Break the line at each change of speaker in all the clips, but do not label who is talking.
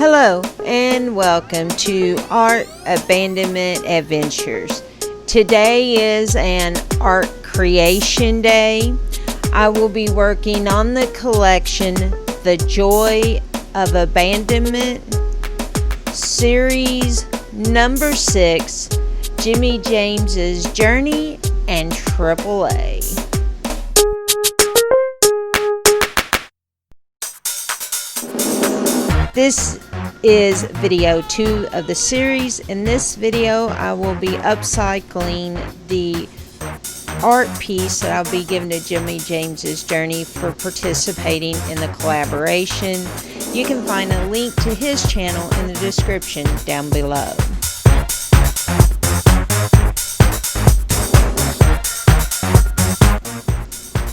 Hello and welcome to Art Abandonment Adventures. Today is an art creation day. I will be working on the collection The Joy of Abandonment, series number 6, JimmiJamez Journey and AAA. This is video 2 of the series. In this video, I will be upcycling the art piece that I'll be giving to JimmiJamez Journey for participating in the collaboration. You can find a link to his channel in the description down below.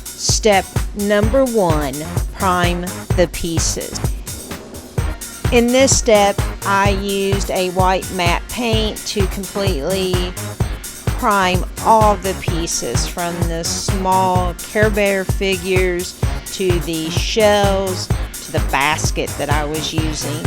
Step number 1, prime the pieces. In this step, I used a white matte paint to completely prime all the pieces, from the small Care Bear figures to the shells to the basket that I was using.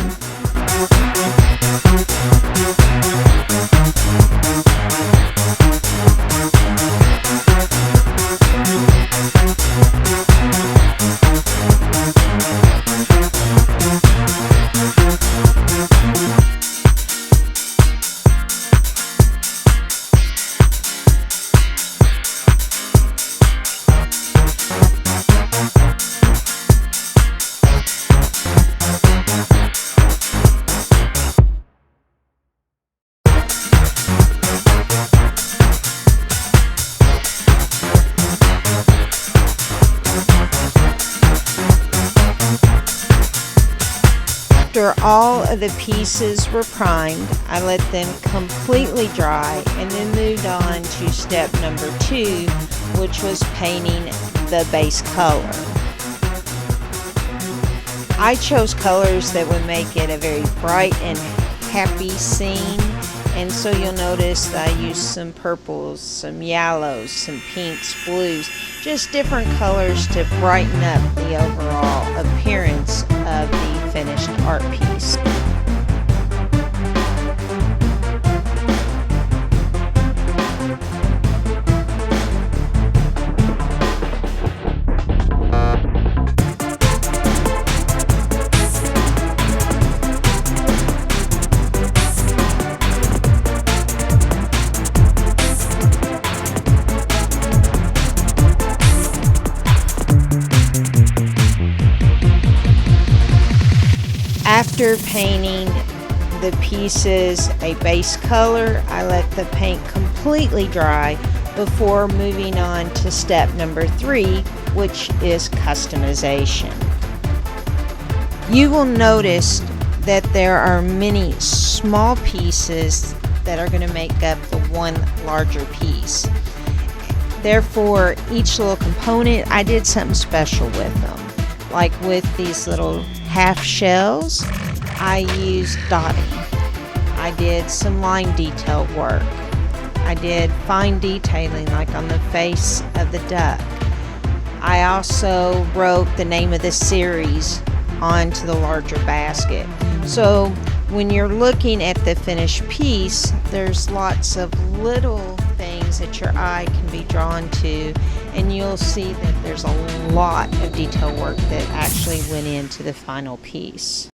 After all of the pieces were primed, I let them completely dry and then moved on to step number 2, which was painting the base color. I chose colors that would make it a very bright and happy scene, and so you'll notice that I used some purples, some yellows, some pinks, blues, just different colors to brighten up the overall appearance of the finished art piece. After painting the pieces a base color, I let the paint completely dry before moving on to step number 3, which is customization. You will notice that there are many small pieces that are going to make up the one larger piece. Therefore, each little component, I did something special with them. Like with these little half shells, I used dotting. I did some line detail work. I did fine detailing like on the face of the duck. I also wrote the name of the series onto the larger basket. So when you're looking at the finished piece, there's lots of little things that your eye can be drawn to, and you'll see that there's a lot of detail work that actually went into the final piece.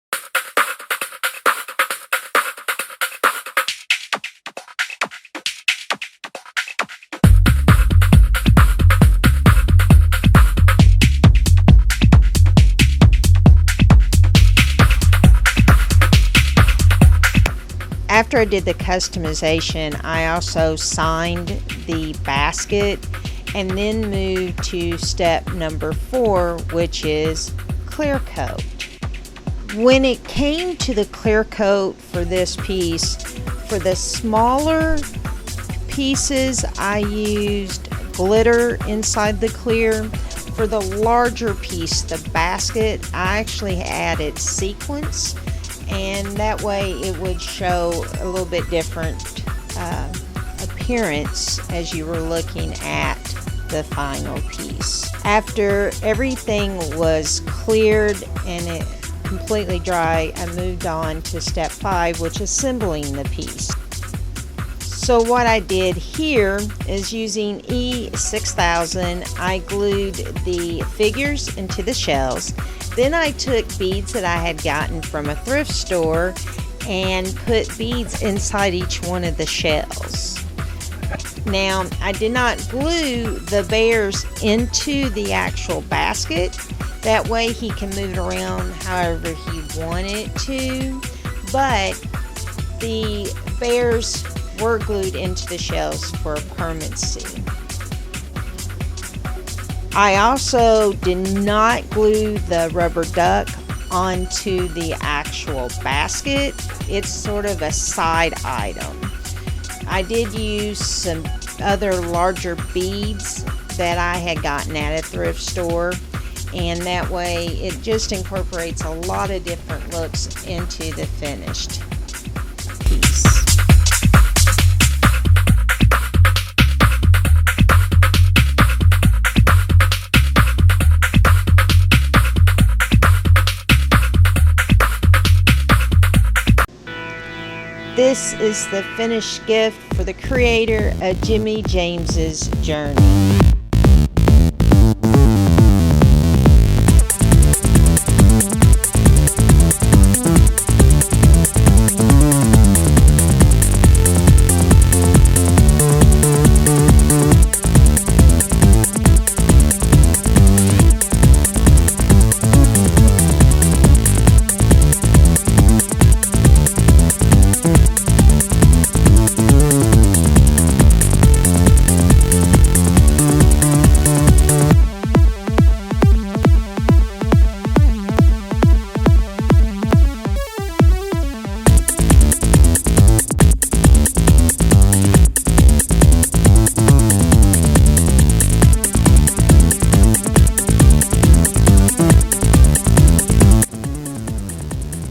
After I did the customization, I also signed the basket and then moved to step number 4, which is clear coat. When it came to the clear coat for this piece, for the smaller pieces, I used glitter inside the clear. For the larger piece, the basket, I actually added sequins, and that way it would show a little bit different appearance as you were looking at the final piece. After everything was cleared and completely dry, I moved on to step 5, which is assembling the piece. So what I did here is using E6000, I glued the figures into the shells. Then I took beads that I had gotten from a thrift store and put beads inside each one of the shells. Now, I did not glue the bears into the actual basket. That way he can move it around however he wanted to. But the bears were glued into the shells for permanency. I also did not glue the rubber duck onto the actual basket. It's sort of a side item. I did use some other larger beads that I had gotten at a thrift store, and that way it just incorporates a lot of different looks into the finished piece. This is the finished gift for the creator of JimmiJamez Journey.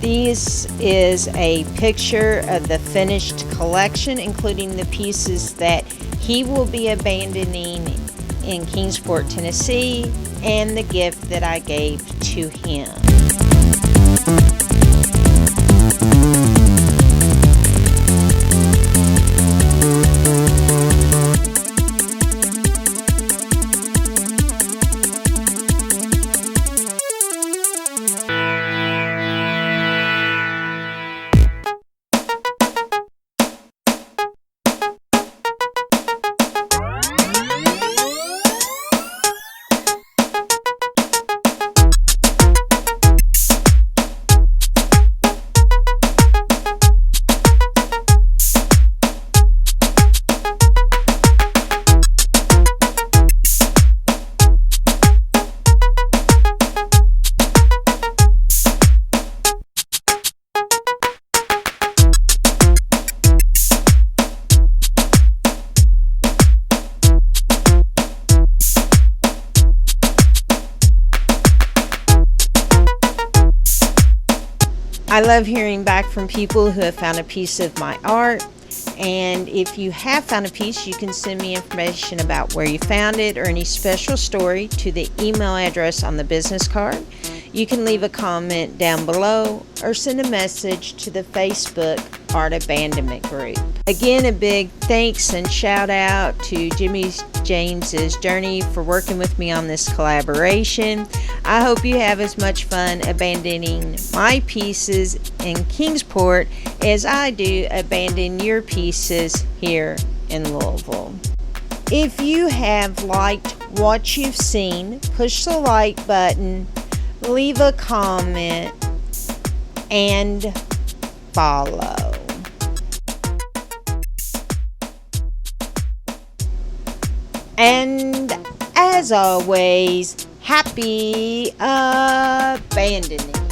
This is a picture of the finished collection, including the pieces that he will be abandoning in Kingsport, Tennessee, and the gift that I gave to him. I love hearing back from people who have found a piece of my art, and if you have found a piece, you can send me information about where you found it or any special story to the email address on the business card. You can leave a comment down below or send a message to the Facebook Art Abandonment group. Again, a big thanks and shout out to JimmiJamez Journey for working with me on this collaboration. I hope you have as much fun abandoning my pieces in Kingsport as I do abandon your pieces here in Louisville. If you have liked what you've seen, push the like button, leave a comment, and follow. And as always, happy abandoning.